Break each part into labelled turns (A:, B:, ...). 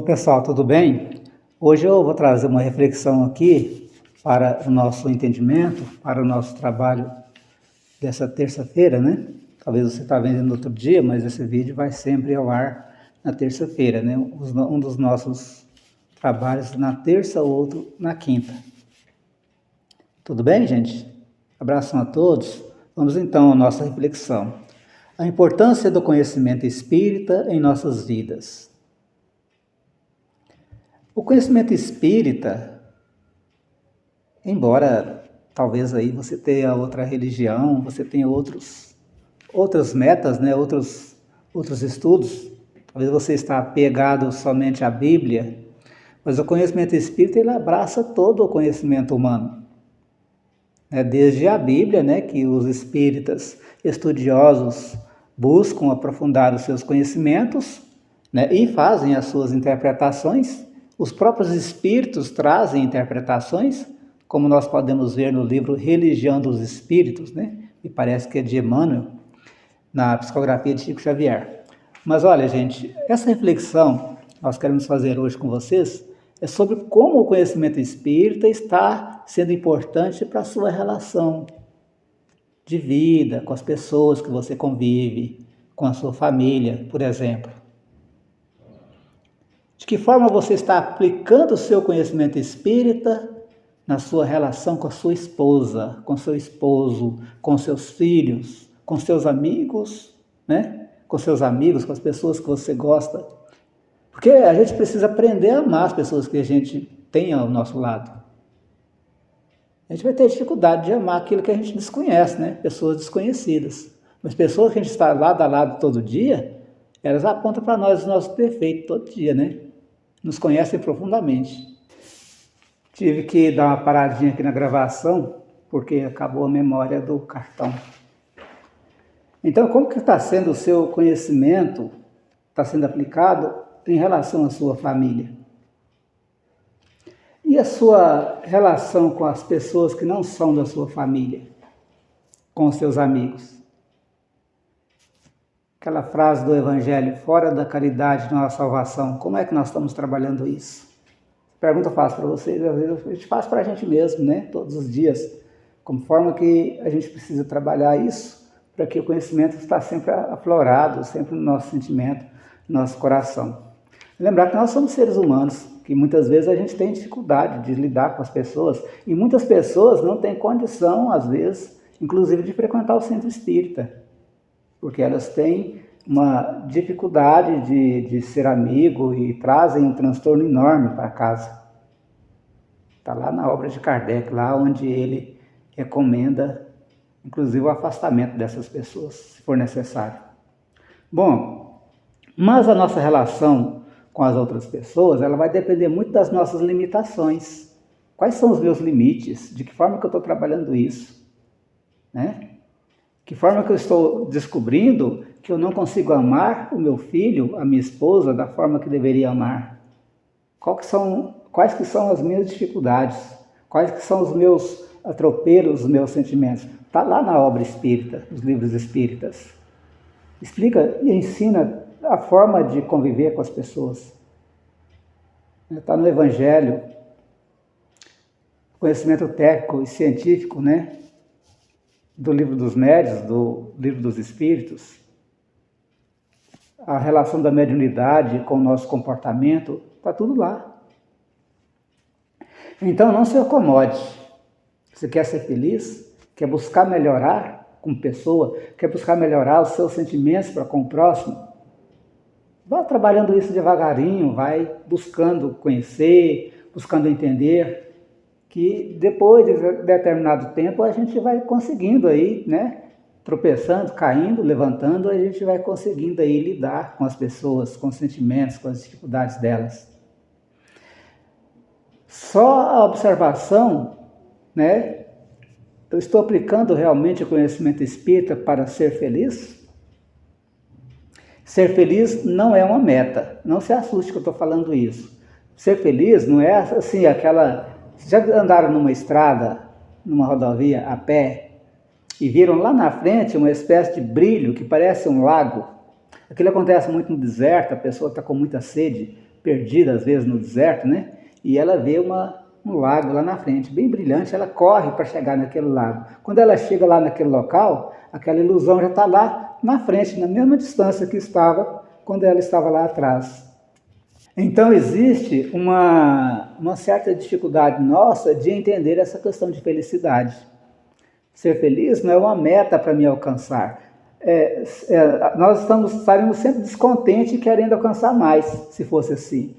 A: Pessoal, tudo bem? Hoje eu vou trazer uma reflexão aqui para o nosso entendimento, para o nosso trabalho dessa terça-feira, né? Talvez você está vendo no outro dia, mas esse vídeo vai sempre ao ar na terça-feira, né? Um dos nossos trabalhos na terça, o outro na quinta. Tudo bem, gente? Abração a todos. Vamos então à nossa reflexão. A importância do conhecimento espírita em nossas vidas. O conhecimento espírita, embora talvez aí você tenha outra religião, você tenha outras metas, né? outros estudos, talvez você está apegado somente à Bíblia, mas o conhecimento espírita ele abraça todo o conhecimento humano. Desde a Bíblia, né, que os espíritas estudiosos buscam aprofundar os seus conhecimentos, né, e fazem as suas interpretações. Os próprios espíritos trazem interpretações, como nós podemos ver no livro Religião dos Espíritos, né? Me parece que é de Emmanuel, na psicografia de Chico Xavier. Mas olha, gente, essa reflexão que nós queremos fazer hoje com vocês é sobre como o conhecimento espírita está sendo importante para a sua relação de vida, com as pessoas que você convive, com a sua família, por exemplo. De que forma você está aplicando o seu conhecimento espírita na sua relação com a sua esposa, com seu esposo, com seus filhos, com seus amigos, né? Com seus amigos, com as pessoas que você gosta. Porque a gente precisa aprender a amar as pessoas que a gente tem ao nosso lado. A gente vai ter dificuldade de amar aquilo que a gente desconhece, né? Pessoas desconhecidas. Mas pessoas que a gente está lado a lado todo dia, elas apontam para nós os nossos defeitos todo dia, né? Nos conhecem profundamente. Tive que dar uma paradinha aqui na gravação, porque acabou a memória do cartão. Então, como que está sendo o seu conhecimento, está sendo aplicado em relação à sua família? E a sua relação com as pessoas que não são da sua família, com os seus amigos? Aquela frase do Evangelho, fora da caridade não há salvação. Como é que nós estamos trabalhando isso? Pergunta eu faço para vocês, às vezes a gente faz para a gente mesmo, né? Todos os dias. Como forma que a gente precisa trabalhar isso, para que o conhecimento está sempre aflorado, sempre no nosso sentimento, no nosso coração. Lembrar que nós somos seres humanos, que muitas vezes a gente tem dificuldade de lidar com as pessoas, e muitas pessoas não têm condição, às vezes, inclusive de frequentar o centro espírita, porque elas têm uma dificuldade de ser amigo e trazem um transtorno enorme para casa. Está lá na obra de Kardec, lá onde ele recomenda, inclusive, o afastamento dessas pessoas, se for necessário. Bom, mas a nossa relação com as outras pessoas, ela vai depender muito das nossas limitações. Quais são os meus limites? De que forma que eu estou trabalhando isso? Né? Que forma que eu estou descobrindo que eu não consigo amar o meu filho, a minha esposa, da forma que deveria amar? Quais que são as minhas dificuldades? Quais que são os meus atropelos, os meus sentimentos? Está lá na obra espírita, os livros espíritas. Explica e ensina a forma de conviver com as pessoas. Está no Evangelho, conhecimento técnico e científico, né? Do livro dos médiuns, do livro dos espíritos, a relação da mediunidade com o nosso comportamento, está tudo lá. Então não se acomode. Você quer ser feliz? Quer buscar melhorar como pessoa? Quer buscar melhorar os seus sentimentos para com o próximo? Vá trabalhando isso devagarinho, vai buscando conhecer, buscando entender, que depois de determinado tempo a gente vai conseguindo aí, né? Tropeçando, caindo, levantando, a gente vai conseguindo aí lidar com as pessoas, com os sentimentos, com as dificuldades delas. Só a observação, né? Eu estou aplicando realmente o conhecimento espírita para ser feliz? Ser feliz não é uma meta, não se assuste que eu estou falando isso. Ser feliz não é assim aquela... Já andaram numa estrada, numa rodovia, a pé, e viram lá na frente uma espécie de brilho que parece um lago? Aquilo acontece muito no deserto, a pessoa está com muita sede, perdida às vezes no deserto, né? E ela vê um lago lá na frente, bem brilhante, ela corre para chegar naquele lago. Quando ela chega lá naquele local, aquela ilusão já está lá na frente, na mesma distância que estava quando ela estava lá atrás. Então existe uma certa dificuldade nossa de entender essa questão de felicidade. Ser feliz não é uma meta para me alcançar. Nós estaríamos sempre descontentes e querendo alcançar mais, se fosse assim.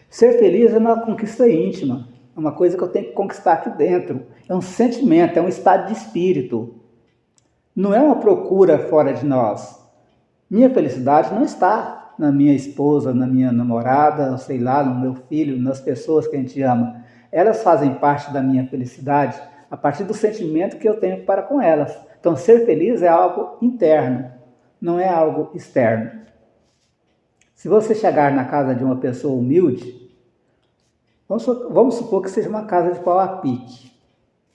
A: Ser feliz é uma conquista íntima, é uma coisa que eu tenho que conquistar aqui dentro. É um sentimento, é um estado de espírito. Não é uma procura fora de nós. Minha felicidade não está na minha esposa, na minha namorada, sei lá, no meu filho, nas pessoas que a gente ama. Elas fazem parte da minha felicidade a partir do sentimento que eu tenho para com elas. Então, ser feliz é algo interno, não é algo externo. Se você chegar na casa de uma pessoa humilde, vamos supor que seja uma casa de pau a pique.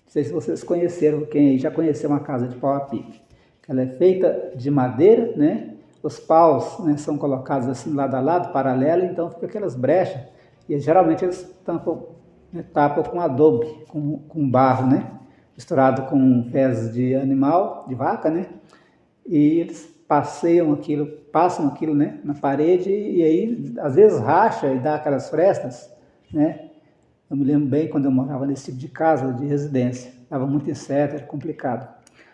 A: Não sei se vocês conheceram, quem já conheceu uma casa de pau a pique. Ela é feita de madeira, né? Os paus, né, são colocados assim lado a lado, paralelo, então fica aquelas brechas. E geralmente eles tapam com adobe, com barro, né? Misturado com fezes de animal, de vaca, né? E eles passam aquilo, né, na parede, e aí às vezes racha e dá aquelas frestas, né? Eu me lembro bem quando eu morava nesse tipo de casa, de residência. Estava muito incerto, era complicado.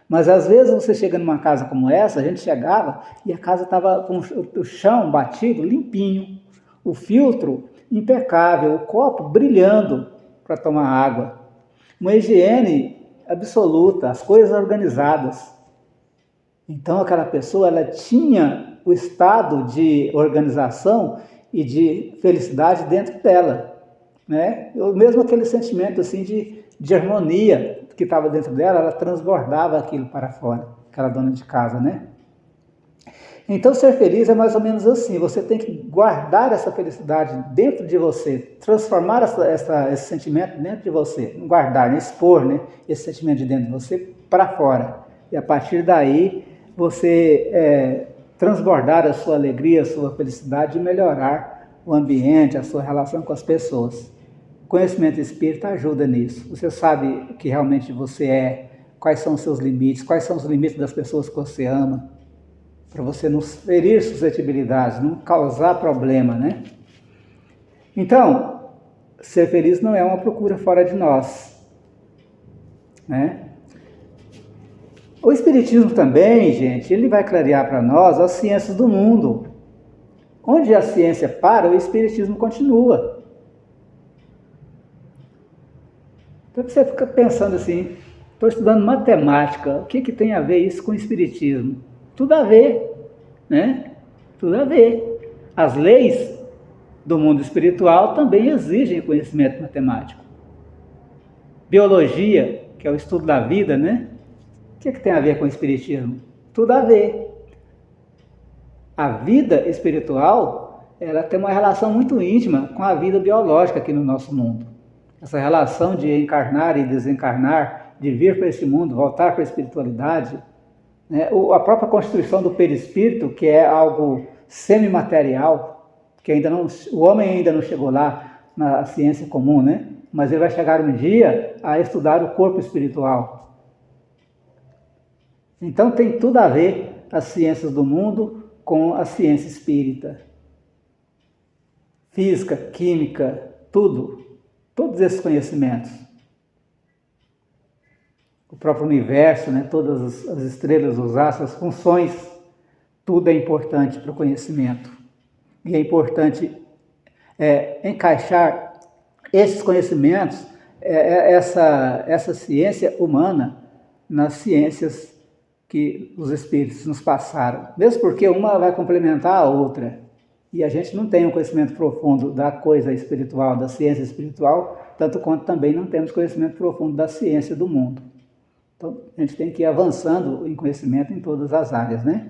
A: Mas às vezes você chega numa casa como essa, a gente chegava e a casa estava com o chão batido, limpinho, o filtro impecável, o copo brilhando para tomar água, uma higiene absoluta, as coisas organizadas. Então aquela pessoa, ela tinha o estado de organização e de felicidade dentro dela, né? Mesmo aquele sentimento assim de harmonia que estava dentro dela, ela transbordava aquilo para fora, aquela dona de casa, né? Então ser feliz é mais ou menos assim, você tem que guardar essa felicidade dentro de você, transformar esse sentimento dentro de você, não guardar, né? Expor, né, esse sentimento de dentro de você para fora. E a partir daí você transbordar a sua alegria, a sua felicidade e melhorar o ambiente, a sua relação com as pessoas. O conhecimento espírita ajuda nisso. Você sabe que realmente você é, quais são os seus limites, quais são os limites das pessoas que você ama, para você não ferir suscetibilidades, não causar problema, né? Então, ser feliz não é uma procura fora de nós, né? O Espiritismo também, gente, ele vai clarear para nós as ciências do mundo. Onde a ciência para, o Espiritismo continua. Então você fica pensando assim, estou estudando matemática, o que tem a ver isso com o Espiritismo? Tudo a ver, né? Tudo a ver. As leis do mundo espiritual também exigem conhecimento matemático. Biologia, que é o estudo da vida, né? O que tem a ver com o Espiritismo? Tudo a ver. A vida espiritual, ela tem uma relação muito íntima com a vida biológica aqui no nosso mundo. Essa relação de encarnar e desencarnar, de vir para esse mundo, voltar para a espiritualidade, né? A própria constituição do perispírito, que é algo semimaterial, que o homem ainda não chegou lá na ciência comum, né? Mas ele vai chegar um dia a estudar o corpo espiritual. Então tem tudo a ver as ciências do mundo com a ciência espírita. Física, química, tudo. Todos esses conhecimentos. O próprio universo, né? Todas as estrelas, os astros, as funções, tudo é importante para o conhecimento. E é importante encaixar esses conhecimentos, essa ciência humana, nas ciências que os espíritos nos passaram. Mesmo porque uma vai complementar a outra. E a gente não tem um conhecimento profundo da coisa espiritual, da ciência espiritual, tanto quanto também não temos conhecimento profundo da ciência do mundo. Então, a gente tem que ir avançando em conhecimento em todas as áreas, né?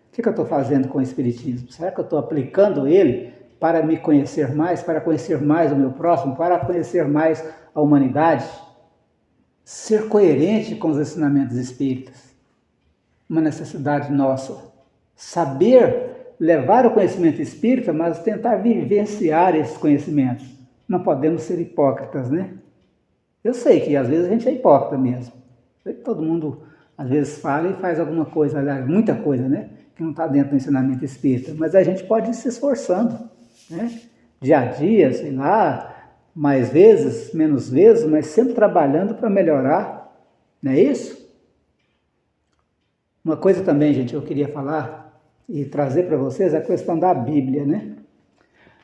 A: O que eu estou fazendo com o Espiritismo? Será que eu estou aplicando ele para me conhecer mais, para conhecer mais o meu próximo, para conhecer mais a humanidade? Ser coerente com os ensinamentos espíritas. Uma necessidade nossa. Saber levar o conhecimento espírita, mas tentar vivenciar esses conhecimentos. Não podemos ser hipócritas, né? Eu sei que às vezes a gente é hipócrita mesmo. Todo mundo às vezes fala e faz alguma coisa, aliás, muita coisa, né? Que não está dentro do ensinamento espírita. Mas a gente pode ir se esforçando, né? Dia a dia, sei lá, mais vezes, menos vezes, mas sempre trabalhando para melhorar. Não é isso? Uma coisa também, gente, eu queria falar e trazer para vocês é a questão da Bíblia, né?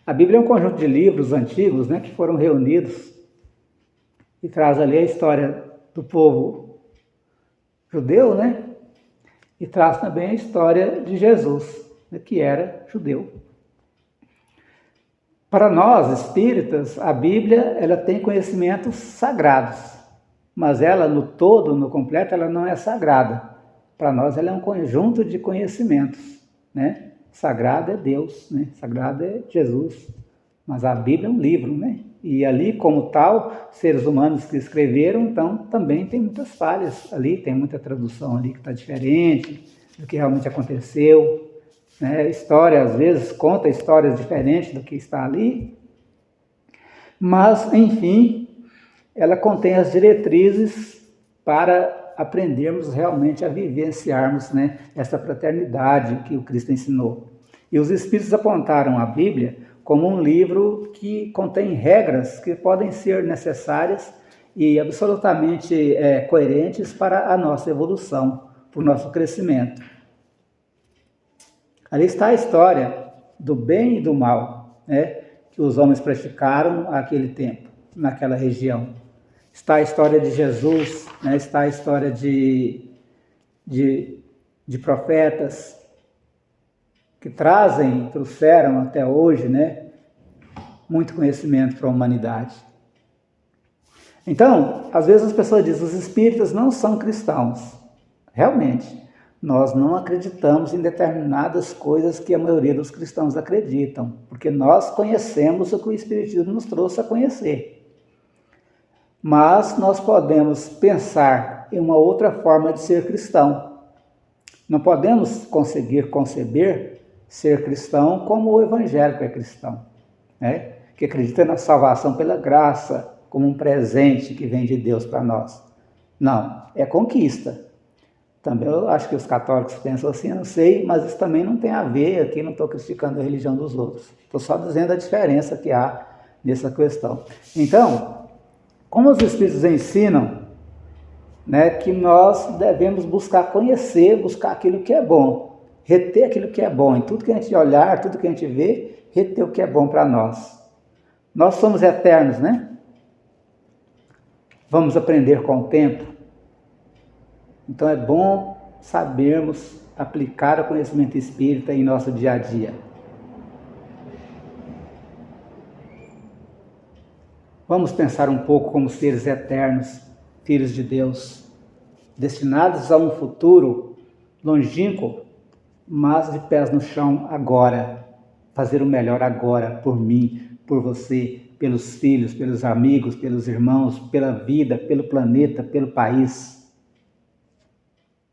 A: A Bíblia é um conjunto de livros antigos, né, que foram reunidos e traz ali a história do povo judeu, né? E traz também a história de Jesus, né, que era judeu. Para nós, espíritas, a Bíblia ela tem conhecimentos sagrados, mas ela, no todo, no completo, ela não é sagrada. Para nós, ela é um conjunto de conhecimentos, né? Sagrado é Deus, né? Sagrado é Jesus, mas a Bíblia é um livro, né? E ali, como tal, seres humanos que escreveram, então, também tem muitas falhas ali, tem muita tradução ali que está diferente do que realmente aconteceu. Né? História, às vezes, conta histórias diferentes do que está ali, mas, enfim, ela contém as diretrizes para aprendermos realmente a vivenciarmos, né, essa fraternidade que o Cristo ensinou. E os Espíritos apontaram a Bíblia como um livro que contém regras que podem ser necessárias e absolutamente coerentes para a nossa evolução, para o nosso crescimento. Ali está a história do bem e do mal, né, que os homens praticaram naquele tempo, naquela região. Está a história de Jesus, né, está a história de profetas que trouxeram até hoje, né, muito conhecimento para a humanidade. Então, às vezes as pessoas dizem, os espíritas não são cristãos. Realmente, nós não acreditamos em determinadas coisas que a maioria dos cristãos acreditam, porque nós conhecemos o que o Espiritismo nos trouxe a conhecer. Mas nós podemos pensar em uma outra forma de ser cristão. Não podemos conseguir conceber ser cristão como o evangélico é cristão, né? Que acredita na salvação pela graça, como um presente que vem de Deus para nós. Não, é conquista. Também eu acho que os católicos pensam assim, eu não sei, mas isso também não tem a ver, aqui não estou criticando a religião dos outros. Estou só dizendo a diferença que há nessa questão. Então, como os Espíritos ensinam, né, que nós devemos buscar conhecer, buscar aquilo que é bom, reter aquilo que é bom, em tudo que a gente olhar, tudo que a gente vê, reter o que é bom para nós. Nós somos eternos, né? Vamos aprender com o tempo. Então é bom sabermos aplicar o conhecimento espírita em nosso dia a dia. Vamos pensar um pouco como seres eternos, filhos de Deus, destinados a um futuro longínquo, mas de pés no chão agora. Fazer o melhor agora, por mim, por você, pelos filhos, pelos amigos, pelos irmãos, pela vida, pelo planeta, pelo país.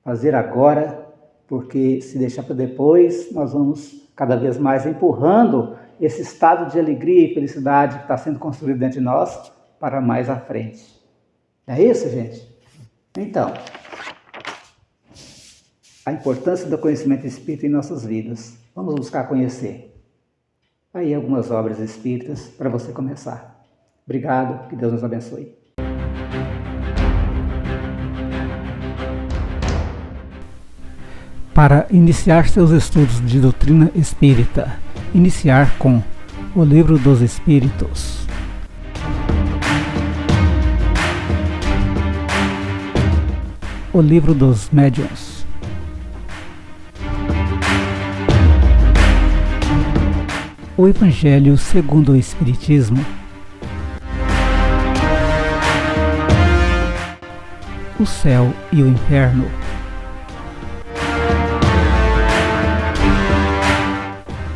A: Fazer agora, porque se deixar para depois, nós vamos cada vez mais empurrando esse estado de alegria e felicidade que está sendo construído dentro de nós para mais à frente. É isso, gente? Então, a importância do conhecimento espírita em nossas vidas. Vamos buscar conhecer. Aí algumas obras espíritas para você começar. Obrigado, que Deus nos abençoe. Para iniciar seus estudos de doutrina espírita, iniciar com o Livro dos Espíritos. O Livro dos Médiuns. O Evangelho segundo o Espiritismo. O Céu e o Inferno.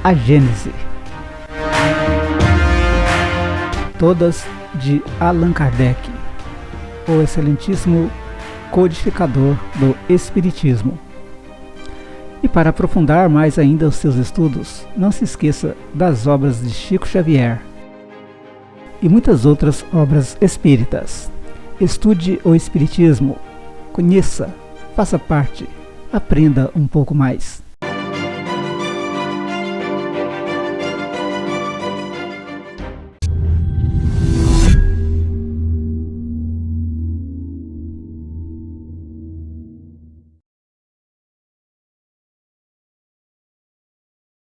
A: A Gênese. Todas de Allan Kardec, o excelentíssimo codificador do Espiritismo. E para aprofundar mais ainda os seus estudos, não se esqueça das obras de Chico Xavier e muitas outras obras espíritas. Estude o Espiritismo, conheça, faça parte, aprenda um pouco mais.